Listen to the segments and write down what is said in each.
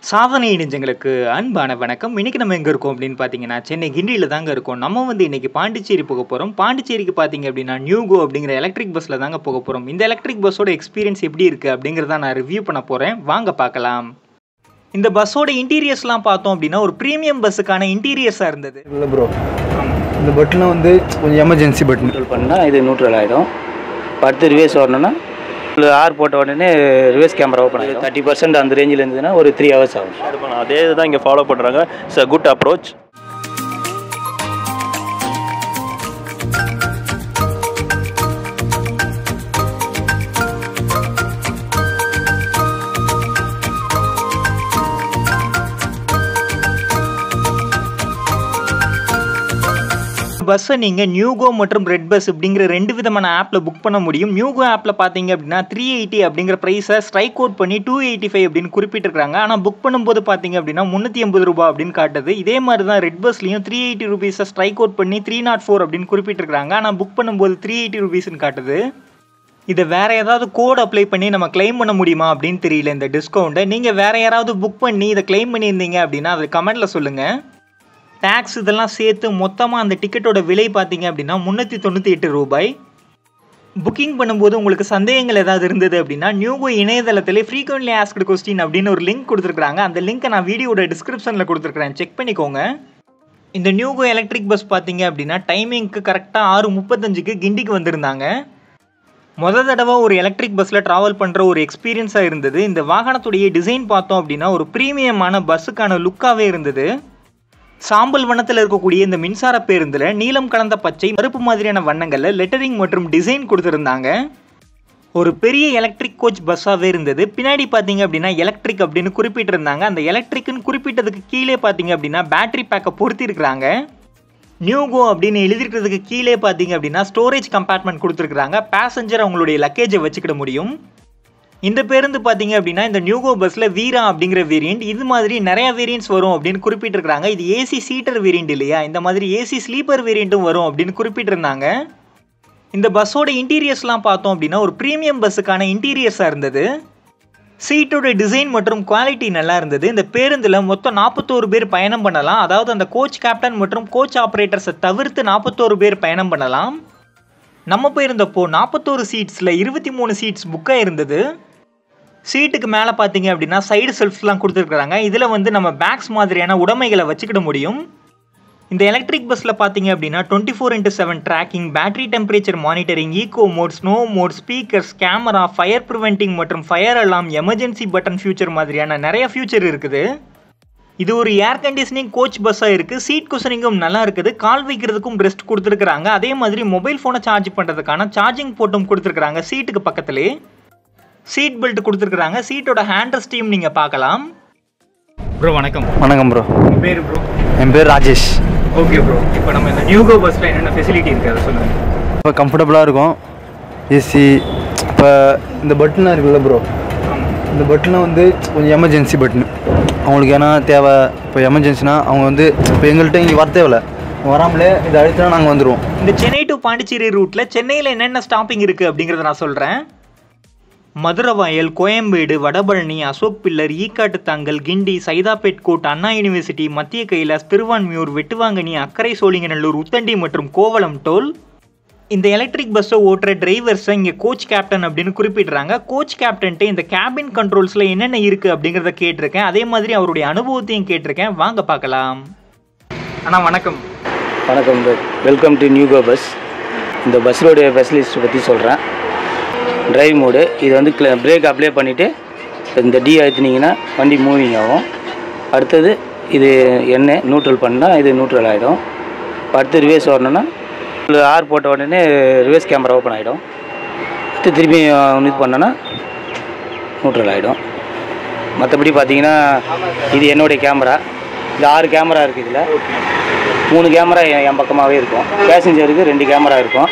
சாதனை இணைஞ்சங்களுக்கு அன்பான வணக்கம். இன்னைக்கு நம்ம எங்கே இருக்கோம் அப்படின்னு பார்த்தீங்கன்னா, சென்னை கிண்டியில் தாங்க இருக்கோம். நம்ம வந்து இன்னைக்கு பாண்டிச்சேரி போக போகிறோம். பாண்டிச்சேரிக்கு பார்த்தீங்க அப்படின்னா, நியூகோ அப்படிங்கிற எலக்ட்ரிக் பஸ்ஸில் தாங்க போக போகிறோம். இந்த எலக்ட்ரிக் பஸ்ஸோட எக்ஸ்பீரியன்ஸ் எப்படி இருக்குது அப்படிங்கிறத நான் ரிவ்யூ பண்ண போகிறேன். வாங்க பார்க்கலாம். இந்த பஸ்ஸோட இன்டீரியர்ஸ்லாம் பார்த்தோம் அப்படின்னா, ஒரு ப்ரீமியம் பஸ்ஸுக்கான இன்டீரியர்ஸாக இருந்தது. இல்லை ப்ரோ, இந்த பட்டனை வந்து கொஞ்சம் எமர்ஜென்சி பட்டன் பண்ணால் இது நியூட்ரல் ஆகிடும். அடுத்து ரிவேஸ் வரணும்னா ஆர் போட்ட உடனே ரிவேஸ் கேமரா ஓப்பன் ஆகிடும். 30% அந்த ரேஞ்சில் இருந்ததுன்னா ஒரு 3 hours ஆகும். அதே தான் இங்கே ஃபாலோ பண்ணுறாங்க. It's a good approach. பஸ்ஸை நீங்கள் நியூகோ மற்றும் ரெட் பஸ் அப்படிங்கிற 2 விதமான ஆப்பில் புக் பண்ண முடியும். நியூகோ ஆப்பில் பார்த்தீங்க அப்படின்னா 380 அப்படிங்கிற ப்ரைஸை ஸ்ட்ரைக் அவுட் பண்ணி 285 அப்படின்னு குறிப்பிட்டிருக்காங்க. ஆனால் புக் பண்ணும்போது பார்த்தீங்க அப்படின்னா 380 ரூபாய் அப்படின்னு காட்டுது. இதே மாதிரி தான் ரெட் பஸ்லையும் 380 ரூபீஸை ஸ்ட்ரைக் அவுட் பண்ணி 304 அப்படின்னு குறிப்பிட்டிருக்காங்க. ஆனால் புக் பண்ணும்போது 380 ரூபீஸ்ன்னு காட்டுது. இதை வேறு ஏதாவது கோட் அப்ளை பண்ணி நம்ம கிளைம் பண்ண முடியுமா அப்படின்னு தெரியல இந்த டிஸ்கவுண்ட்டை. நீங்கள் வேறு யாராவது புக் பண்ணி இதை கிளைம் பண்ணியிருந்தீங்க அப்படின்னா அது கமெண்ட்டில் சொல்லுங்கள். டேக்ஸ் இதெல்லாம் சேர்த்து மொத்தமாக அந்த டிக்கெட்டோட விலை பார்த்தீங்க அப்படின்னா 398 ரூபாய். புக்கிங் பண்ணும்போது உங்களுக்கு சந்தேகங்கள் ஏதாவது இருந்தது அப்படின்னா நியூகோ இணையதளத்தில் ஃப்ரீக்வெண்ட்லி ஆஸ்க்டு கொஸ்டின் அப்படின்னு ஒரு லிங்க் கொடுத்துருக்காங்க. அந்த லிங்க்கை நான் வீடியோட டிஸ்கிரிப்ஷனில் கொடுத்துருக்குறேன், செக் பண்ணிக்கோங்க. இந்த நியூகோ எலக்ட்ரிக் பஸ் பார்த்தீங்க அப்படின்னா டைமிங்க்கு கரெக்டாக 6:35க்கு கிண்டிக்கு வந்திருந்தாங்க. முதல் தடவை ஒரு எலக்ட்ரிக் பஸ்ஸில் ட்ராவல் பண்ணுற ஒரு எக்ஸ்பீரியன்ஸாக இருந்தது. இந்த வாகனத்துடைய டிசைன் பார்த்தோம் அப்படின்னா ஒரு ப்ரீமியமான பஸ்ஸுக்கான லுக்காகவே இருந்தது. சாம்பல் வண்ணத்தில் இருக்கக்கூடிய இந்த மின்சார பேருந்தில் நீலம் கலந்த பச்சை கருப்பு மாதிரியான வண்ணங்களில் லெட்டரிங் மற்றும் டிசைன் கொடுத்துருந்தாங்க. ஒரு பெரிய எலக்ட்ரிக் கோச் பஸ்ஸாகவே இருந்தது. பின்னாடி பார்த்தீங்க அப்படின்னா எலக்ட்ரிக் அப்படின்னு குறிப்பிட்டிருந்தாங்க. அந்த எலக்ட்ரிக்னு குறிப்பிட்டதுக்கு கீழே பார்த்தீங்க அப்படின்னா பேட்டரி பேக்கை பொருத்திருக்கிறாங்க. நியூகோ அப்படின்னு எழுதிருக்கிறதுக்கு கீழே பார்த்தீங்க அப்படின்னா ஸ்டோரேஜ் கம்பார்ட்மெண்ட் கொடுத்துருக்குறாங்க. பேசஞ்சர் அவங்களுடைய லக்கேஜை வச்சுக்கிட முடியும். இந்த பேருந்து பார்த்தீங்க அப்படின்னா இந்த நியூகோ பஸ்ஸில் வீரா அப்படிங்கிற வேரியண்ட், இது மாதிரி நிறைய வேரியண்ட்ஸ் வரும் அப்படின்னு குறிப்பிட்டிருக்காங்க. இது ஏசி சீட்டர் வேரியண்ட் இல்லையா, இந்த மாதிரி ஏசி ஸ்லீப்பர் வேரியண்ட்டும் வரும் அப்படின்னு குறிப்பிட்டிருந்தாங்க. இந்த பஸ்ஸோட இன்டீரியர்ஸ்லாம் பார்த்தோம் அப்படின்னா ஒரு ப்ரீமியம் பஸ்ஸுக்கான இன்டீரியர்ஸாக இருந்தது. சீட்டோட டிசைன் மற்றும் குவாலிட்டி நல்லா இருந்தது. இந்த பேருந்தில் மொத்தம் 41 பேர் பயணம் பண்ணலாம். அதாவது அந்த கோச் கேப்டன் மற்றும் கோச் ஆப்ரேட்டர்ஸை தவிர்த்து 41 பேர் பயணம் பண்ணலாம். நம்ம போயிருந்தப்போ 41 சீட்ஸில் 23 சீட்ஸ் புக்காக இருந்தது. சீட்டுக்கு மேலே பார்த்தீங்க அப்படின்னா சைடு செல்ஃப்ஸ்லாம் கொடுத்துருக்குறாங்க. இதில் வந்து நம்ம பேக்ஸ் மாதிரியான உடைமைகளை வச்சுக்கிட முடியும். இந்த எலக்ட்ரிக் பஸ்ஸில் பார்த்தீங்க அப்படின்னா 24/7 tracking, battery temperature monitoring, eco mode, snow mode, speakers, camera, fire preventing மற்றும் fire alarm, emergency button future மாதிரியான நிறைய ஃபியூச்சர் இருக்குது. இது ஒரு ஏர் கண்டிஷனிங் கோச் பஸ்ஸாக இருக்குது. சீட் குஷனிங்கும் நல்லா இருக்குது. கால் வைக்கிறதுக்கும் ரெஸ்ட் கொடுத்துருக்குறாங்க. அதே மாதிரி மொபைல் ஃபோனை சார்ஜ் பண்ணுறதுக்கான சார்ஜிங் போர்ட்டும் கொடுத்துருக்குறாங்க. சீட்டுக்கு பக்கத்துலேயே சீட் பெல்ட் கொடுத்துருக்குறாங்க. சீட்டோட ஹேண்ட் ரெஸ்ட்டையும் நீங்கள் பார்க்கலாம். ப்ரோ வணக்கம். வணக்கம் ப்ரோ. உங்கள் பேர் ப்ரோ? என் பேர் ராஜேஷ். ஓகே ப்ரோ, இப்போ நம்ம இந்த நியூகோ பஸ்ஸில் என்னென்ன ஃபெசிலிட்டி இருக்குது அதை சொல்லுங்கள். இப்போ கம்ஃபர்டபுளாக இருக்கும். ஏசி இப்போ இந்த பட்டனாக இருக்குல்ல ப்ரோ, இந்த பட்டனை வந்து கொஞ்சம் எமர்ஜென்சி பட்டனு. அவங்களுக்கு ஏன்னா தேவை, இப்போ எமர்ஜென்சினா அவங்க வந்து இப்போ எங்கள்கிட்ட இங்கே வர தேவையில்ல, வராமலே இதை அழுத்தினா நாங்கள் வந்துடுவோம். இந்த சென்னை டு பாண்டிச்சேரி ரூட்டில் சென்னையில் என்னென்ன ஸ்டாப்பிங் இருக்குது அப்படிங்கிறத நான் சொல்கிறேன். மதுரவாயல், கோயம்பேடு, வடபழனி, அசோக் பில்லர், ஈக்காட்டுத்தாங்கல், கிண்டி, சைதாப்பேட் கோட், அண்ணா யூனிவர்சிட்டி, மத்திய கைலாஸ், திருவான்மியூர், வெட்டுவாங்கனி, அக்கரை சோழிங்கநல்லூர், உத்தண்டி மற்றும் கோவளம் டோல். இந்த எலக்ட்ரிக் பஸ்ஸை ஓட்டுற டிரைவர்ஸை இங்கே கோச் கேப்டன் அப்படின்னு குறிப்பிடுறாங்க. கோச் கேப்டன்ட்டு இந்த கேபின் கண்ட்ரோல்ஸில் என்னென்ன இருக்குது அப்படிங்கிறத கேட்டிருக்கேன். அதே மாதிரி அவருடைய அனுபவத்தையும் கேட்டிருக்கேன். வாங்க பார்க்கலாம். அண்ணா வணக்கம். வணக்கம், வெல்கம் டு நியூகோ பஸ். இந்த பஸ்ஸோடைய ஃபெசிலிட்டிஸ் பற்றி சொல்கிறேன். டிரைவ் மோடு, இது வந்து பிரேக் அப்ளை பண்ணிவிட்டு இந்த டி அழுத்தினீங்கன்னா வண்டி மூவிங் ஆகும். அடுத்தது இது என்ன நியூட்ரல் பண்ணால் இது நியூட்ரல் ஆகிடும். அடுத்து ரிவேஸ் வரணும்னா ஆர் போட்ட உடனே ரிவேஸ் கேமரா ஓப்பன் ஆகிடும். அடுத்து திரும்பி இது பண்ணோன்னா நியூட்ரல் ஆகிடும். மற்றபடி பார்த்தீங்கன்னா இது என்னுடைய கேமரா. இது 6 கேமரா இருக்குது. இதில் 3 கேமரா என் பக்கமாகவே இருக்கும். பேசஞ்சருக்கு 2 கேமரா இருக்கும்.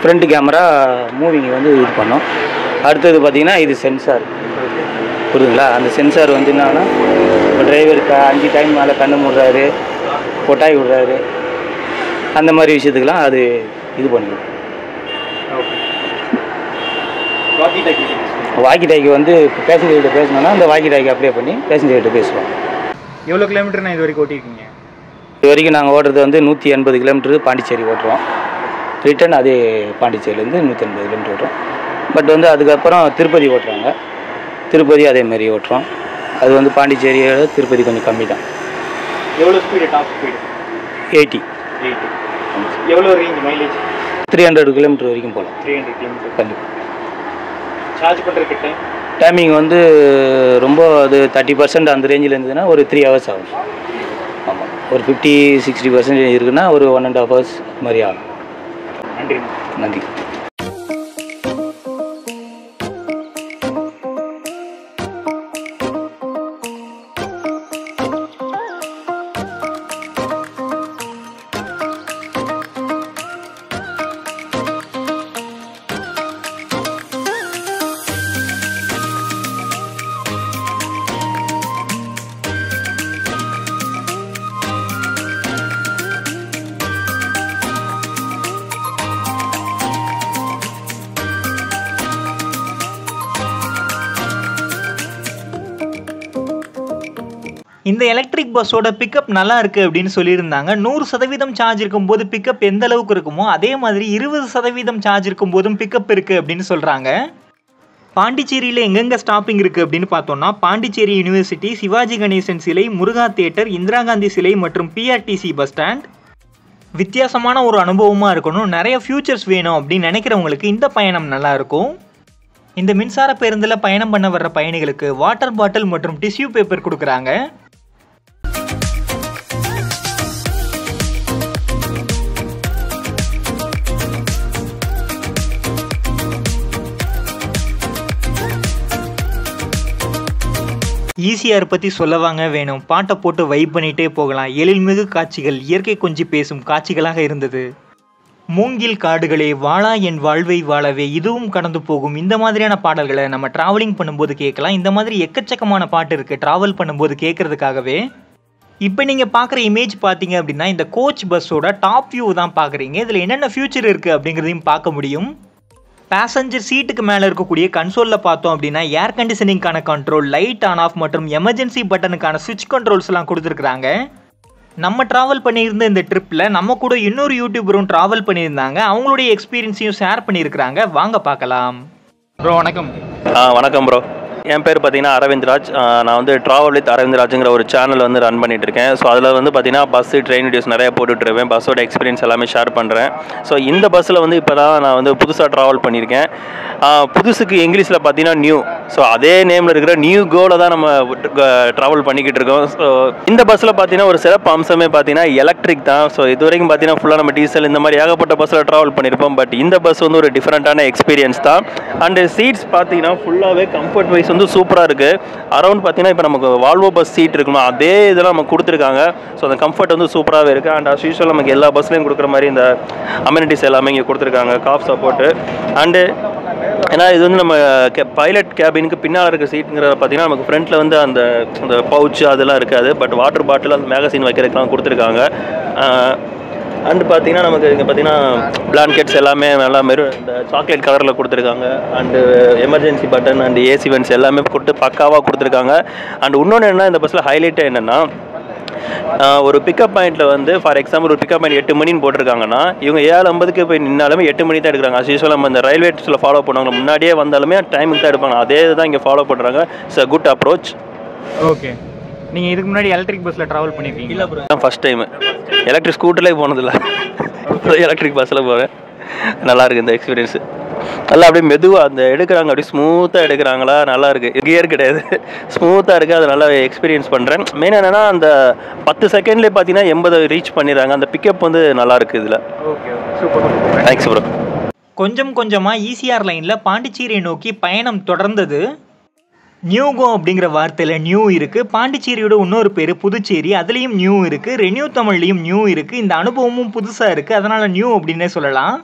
ஃப்ரண்ட் கேமரா மூவிங் வந்து இது பண்ணோம். அடுத்தது பார்த்திங்கன்னா இது சென்சார், புரியுதுங்களா? அந்த சென்சார் வந்து என்னன்னா இப்போ டிரைவருக்கு 5 டைம் மேலே கண்ணு மூடுறாரு, கொட்டாய் விடுறாரு, அந்த மாதிரி விஷயத்துக்கெலாம் அது இது பண்ணிடும். வாக்கி டாக்கி வந்து பேசஞ்சர்கிட்ட பேசணுன்னா அந்த வாக்கி டாக்கி அப்ளை பண்ணி பேசஞ்சர்கிட்ட பேசுவோம். எவ்வளோ கிலோமீட்டர் இது வரைக்கும் ஓட்டியிருக்கீங்க? இது வரைக்கும் நாங்கள் ஓட்டுறது வந்து 180 கிலோமீட்டர் பாண்டிச்சேரி ஓட்டுறோம். ரிட்டன் அதே பாண்டிச்சேரியிலேருந்து 180 கிலோமீட்டர் ஓட்டுறோம். பட் வந்து அதுக்கப்புறம் திருப்பதி ஓட்டுறாங்க. திருப்பதி அதேமாரி ஓட்டுறோம். அது வந்து பாண்டிச்சேரியோட திருப்பதி கொஞ்சம் கம்மி தான். எவ்வளோ ஸ்பீடு? Top speed 80. எவ்வளோ ரேஞ்ச் மைலேஜ்? 300 கிலோமீட்டர் வரைக்கும் போகலாம். 300 கிலோமீட்டர். கண்டிப்பாக. சார்ஜ் பண்ணுறதுக்கு டைம்? டைமிங் வந்து ரொம்ப அது 30% அந்த ரேஞ்சில் இருந்ததுன்னா ஒரு 3 ஹவர்ஸ் ஆகும். ஆமாம், ஒரு 50-60% இருக்குன்னா ஒரு 1.5 ஹவர்ஸ் மாதிரி ஆகும். நன்றி. நன்றி. இந்த எலக்ட்ரிக் பஸ்ஸோட பிக்கப் நல்லா இருக்குது அப்படின்னு சொல்லியிருந்தாங்க. 100% சார்ஜ் இருக்கும்போது பிக்கப் எந்த அளவுக்கு இருக்குமோ அதே மாதிரி 20% சார்ஜ் இருக்கும்போதும் பிக்கப் இருக்குது அப்படின்னு சொல்கிறாங்க. பாண்டிச்சேரியில் எங்கெங்கே ஸ்டாப்பிங் இருக்குது அப்படின்னு பார்த்தோம்னா பாண்டிச்சேரி யூனிவர்சிட்டி, சிவாஜி கணேசன் சிலை, முருகா தியேட்டர், இந்திரா காந்தி சிலை மற்றும் பிஆர்டிசி பஸ் ஸ்டாண்ட். வித்தியாசமான ஒரு அனுபவமாக இருக்கணும், நிறைய ஃபியூச்சர்ஸ் வேணும் அப்படின்னு நினைக்கிறவங்களுக்கு இந்த பயணம் நல்லாயிருக்கும். இந்த மின்சார பேருந்தில் பயணம் பண்ண வர்ற பயணிகளுக்கு வாட்டர் பாட்டில் மற்றும் டிஷ்யூ பேப்பர் கொடுக்குறாங்க. ஈசிஆர் பற்றி சொல்லவாங்க வேணும், பாட்டை போட்டு வைப் பண்ணிகிட்டே போகலாம். எழில்மிகு காட்சிகள், இயற்கை கொஞ்சி பேசும் காட்சிகளாக இருந்தது. மூங்கில் காடுகளே வாழா என் வாழ்வை வாழவே இதுவும் கடந்து போகும். இந்த மாதிரியான பாடல்களை நம்ம ட்ராவலிங் பண்ணும்போது கேட்கலாம். இந்த மாதிரி எக்கச்சக்கமான பாட்டு இருக்குது ட்ராவல் பண்ணும்போது கேட்குறதுக்காகவே. இப்போ நீங்கள் பார்க்குற இமேஜ் பார்த்தீங்க அப்படின்னா இந்த கோச் பஸ்ஸோட டாப் வியூ தான் பார்க்குறீங்க. இதில் என்னென்ன ஃபியூச்சர் இருக்குது அப்படிங்கிறதையும் பார்க்க முடியும். பேசஞ்சர் சீட்டுக்கு மேலே இருக்கக்கூடிய கன்சோலில் பார்த்தோம் அப்படின்னா ஏர் கண்டிஷனிங்கான கண்ட்ரோல், லைட் ஆன் ஆஃப் மற்றும் எமர்ஜென்சி பட்டனுக்கான சுவிட்ச் கண்ட்ரோல்ஸ்லாம் கொடுத்துருக்குறாங்க. நம்ம ட்ராவல் பண்ணியிருந்த இந்த ட்ரிப்பில் நம்ம கூட இன்னொரு யூடியூபரும் ட்ராவல் பண்ணியிருந்தாங்க. அவங்களுடைய எக்ஸ்பீரியன்ஸையும் ஷேர் பண்ணியிருக்கிறாங்க. வாங்க பார்க்கலாம். ப்ரோ வணக்கம். வணக்கம் ப்ரோ. என் பேர் பார்த்தீங்கன்னா அரவிந்த்ராஜ். நான் வந்து ட்ராவல் வித் அரவிந்த்ராஜுங்கிற ஒரு சேனல் வந்து ரன் பண்ணிட்டு இருக்கேன். ஸோ அதில் வந்து பார்த்தீங்கன்னா பஸ்ஸு, ட்ரெயின் வீடியோஸ் நிறையா போட்டுட்ருவேன். பஸ்ஸோட எக்ஸ்பீரியன்ஸ் எல்லாமே ஷேர் பண்ணுறேன். ஸோ இந்த பஸ்ஸில் வந்து இப்போ தான் நான் வந்து புதுசாக ட்ராவல் பண்ணியிருக்கேன். புதுசுக்கு இங்கிலீஷில் பார்த்தீங்கன்னா நியூ. ஸோ அதே நேமில் இருக்கிற நியூ கோவில் தான் நம்ம ட்ராவல் பண்ணிக்கிட்டு இருக்கோம். ஸோ இந்த பஸ்ஸில் பார்த்தீங்கன்னா ஒரு சிறப்பு அம்சமே பார்த்தீங்கன்னா எலக்ட்ரிக் தான். ஸோ இது வரைக்கும் பார்த்தீங்கன்னா ஃபுல்லாக நம்ம டீசல் இந்த மாதிரி ஏகப்பட்ட பஸ்ஸில் ட்ராவல் பண்ணியிருப்போம். பட் இந்த பஸ் வந்து ஒரு டிஃப்ரெண்ட்டான எக்ஸ்பீரியன்ஸ் தான். அண்டு சீட்ஸ் பார்த்தீங்கன்னா ஃபுல்லாகவே கம்ஃபர்ட் வைஸ் வந்து சூப்பராக இருக்குது. அரௌண்ட் பார்த்தீங்கன்னா இப்போ நமக்கு வால்வோ பஸ் சீட் இருக்குமா அதே இதெல்லாம் நமக்கு கொடுத்துருக்காங்க. ஸோ அந்த கம்ஃபர்ட் வந்து சூப்பராகவே இருக்குது. அண்ட் அஸ் யூஷுவல் நமக்கு எல்லா பஸ்லையும் கொடுக்குற மாதிரி இந்த அமெனிட்டிஸ் எல்லாமே இங்கே கொடுத்துருக்காங்க. காஃப் சப்போர்ட்டு அண்டு ஏன்னா இது வந்து நம்ம பைலட் கேபினுக்கு பின்னால் இருக்க சீட்டுங்கிற பார்த்தீங்கன்னா நமக்கு ஃப்ரண்ட்டில் வந்து அந்த பவுச்சு அதெல்லாம் இருக்காது. பட் வாட்டர் பாட்டில் அந்த மேகசின் வைக்கிறதுக்கெலாம் கொடுத்துருக்காங்க. அண்டு பார்த்தீங்கன்னா நமக்கு இங்கே பார்த்தீங்கன்னா பிளாங்கெட்ஸ் எல்லாமே நல்லா இந்த சாக்லேட் கலரில் கொடுத்துருக்காங்க. And emergency button and AC vents எல்லாமே கொடுத்து பக்காவாக கொடுத்துருக்காங்க. அண்ட் இன்னொன்று என்ன இந்த பஸ்ஸில் ஹைலைட்டே என்னென்னா ஒரு பிக்கப் பாயிண்ட்டில் வந்து ஃபார் எக்ஸாம்பிள் ஒரு பிக்கப் பாயிண்ட் 8 மணின்னு போட்டிருக்காங்கன்னா இவங்க 7:50 போய் நின்னாலுமே 8 மணி தான் எடுக்கிறாங்க. அஸ் யூஸ்வல் நம்ம இந்த ரயில்வேஸில் ஃபாலோ பண்ணுவாங்க, முன்னாடியே வந்தாலுமே டைமுக்கு தான் எடுப்பாங்க. அதே தான் இங்கே ஃபாலோ பண்ணுறாங்க. It's a good approach. Okay, நீங்கள் இதுக்கு முன்னாடி எலக்ட்ரிக் பஸ்ஸில் ட்ராவல் பண்ணியிருக்கீங்க? இல்லை ப்ரோ, ஃபஸ்ட் டைமு. எலக்ட்ரிக் ஸ்கூட்டர்லேயே போனதில்லை, எலக்ட்ரிக் பஸ்ஸில் போகிறேன். நல்லாயிருக்கு இந்த எக்ஸ்பீரியன்ஸு. நல்லா அப்படியே மெதுவாக அந்த எடுக்கிறாங்க, அப்படியே ஸ்மூத்தாக எடுக்கிறாங்களா, நல்லாயிருக்கு. கியர் கிடையாது, ஸ்மூத்தாக இருக்குது. அதை நல்லா எக்ஸ்பீரியன்ஸ் பண்ணுறேன். மெயின் என்னென்னா அந்த 10 செகண்ட்லேயே பார்த்தீங்கன்னா 80 ரீச் பண்ணிடுறாங்க. அந்த பிக்கப் வந்து நல்லாயிருக்கு இதில். Okay, super. Thanks bro. கொஞ்சம் கொஞ்சமாக ஈசிஆர் லைனில் பாண்டிச்சேரியை நோக்கி பயணம் தொடர்ந்தது. நியூகோ அப்படிங்கிற வார்த்தையில் நியூ இருக்குது. பாண்டிச்சேரியோட இன்னொரு பேர் புதுச்சேரி, அதுலேயும் நியூ இருக்குது. ரெனியூ தமிழ்லேயும் நியூ இருக்குது. இந்த அனுபவமும் புதுசாக இருக்குது, அதனால் நியூ அப்படின்னே சொல்லலாம்.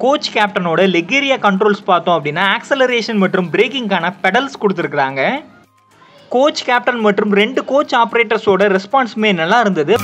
கோச் கேப்டனோட லெக் ஏரியா கண்ட்ரோல்ஸ் பார்த்தோம் அப்படின்னா ஆக்சலரேஷன் மற்றும் பிரேக்கிங்கான பெடல்ஸ் கொடுத்துருக்குறாங்க. கோச் கேப்டன் மற்றும் 2 கோச் ஆப்ரேட்டர்ஸோட ரெஸ்பான்ஸுமே நல்லா இருந்தது.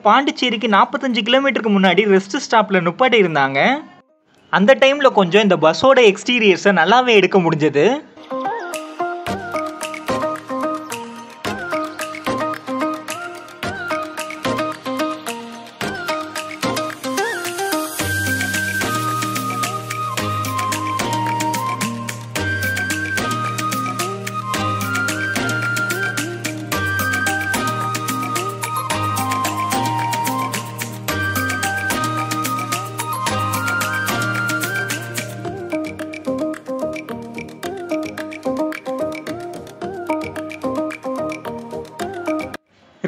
பாண்டிச்சேரிக்கு 45 கிலோமீட்டருக்கு முன்னாடி ரெஸ்ட் ஸ்டாப்பில் நுப்பாட்டி இருந்தாங்க. அந்த டைமில் கொஞ்சம் இந்த பஸ்ஸோட எக்ஸ்டீரியர்ஸை நல்லாவே எடுக்க முடிஞ்சது.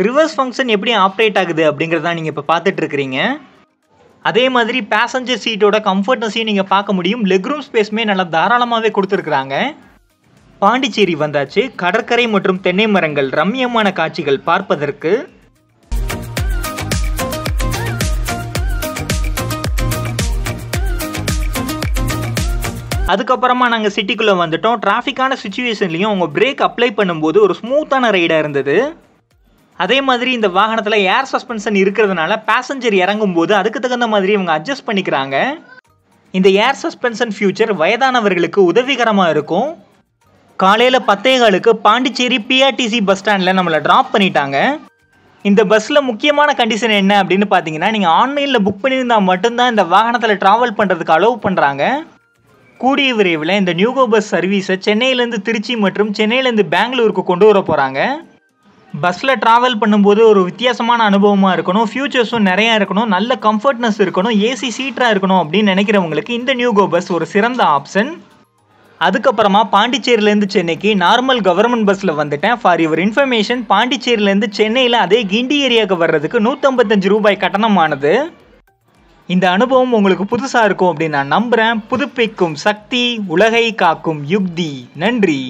ரிவர்ஸ் ஃபங்க்ஷன் எப்படி ஆப்ரேட் ஆகுது அப்படிங்கிறத நீங்கள் இப்போ பார்த்துட்டு இருக்கிறீங்க. அதே மாதிரி பேசஞ்சர் சீட்டோட கம்ஃபர்ட்னஸையும் நீங்கள் பார்க்க முடியும். லெக் ரூம் ஸ்பேஸுமே நல்லா தாராளமாகவே கொடுத்துருக்குறாங்க. பாண்டிச்சேரி வந்தாச்சு. கடற்கரை மற்றும் தென்னை மரங்கள், ரம்மியமான காட்சிகள் பார்ப்பதற்கு. அதுக்கப்புறமா நாங்கள் சிட்டிக்குள்ளே வந்துட்டோம். டிராஃபிக்கான சுச்சுவேஷன்லையும் அவங்க பிரேக் அப்ளை பண்ணும்போது ஒரு ஸ்மூத்தான ரைடாக இருந்தது. அதே மாதிரி இந்த வாகனத்தில் ஏர் சஸ்பென்ஷன் இருக்கிறதுனால பேசஞ்சர் இறங்கும்போது அதுக்கு தகுந்த மாதிரி இவங்க அட்ஜஸ்ட் பண்ணிக்கிறாங்க. இந்த ஏர் சஸ்பென்ஷன் ஃபியூச்சர் வயதானவர்களுக்கு உதவிகரமாக இருக்கும். காலையில் 10:15க்கு பாண்டிச்சேரி பிஆர்டிசி பஸ் ஸ்டாண்டில் நம்மளை ட்ராப் பண்ணிட்டாங்க. இந்த பஸ்ஸில் முக்கியமான கண்டிஷன் என்ன அப்படின்னு பார்த்தீங்கன்னா, நீங்கள் ஆன்லைனில் புக் பண்ணியிருந்தால் மட்டும்தான் இந்த வாகனத்தில் ட்ராவல் பண்ணுறதுக்கு அலோவ் பண்ணுறாங்க. கூடிய விரைவில் இந்த நியூகோ பஸ் சர்வீஸை சென்னையிலேருந்து திருச்சி மற்றும் சென்னையிலேருந்து பெங்களூருக்கு கொண்டு வர போகிறாங்க. பஸ்ஸில் ட்ராவல் பண்ணும்போது ஒரு வித்தியாசமான அனுபவமாக இருக்கணும், ஃபியூச்சர்ஸும் நிறையா இருக்கணும், நல்ல கம்ஃபர்ட்னஸ் இருக்கணும், ஏசி சீட்டாக இருக்கணும் அப்படின்னு நினைக்கிறவங்களுக்கு இந்த நியூகோ பஸ் ஒரு சிறந்த ஆப்ஷன். அதுக்கப்புறமா பாண்டிச்சேரியிலேருந்து சென்னைக்கு நார்மல் கவர்மெண்ட் பஸ்ஸில் வந்துட்டேன். ஃபார் யுவர் இன்ஃபர்மேஷன், பாண்டிச்சேரியிலேருந்து சென்னையில் அதே கிண்டி ஏரியாவுக்கு வர்றதுக்கு 155 ரூபாய் கட்டணமானது. இந்த அனுபவம் உங்களுக்கு புதுசாக இருக்கும் அப்படின்னு நான் நம்புகிறேன். புதுப்பிக்கும் சக்தி, உலகை காக்கும் யுக்தி. நன்றி.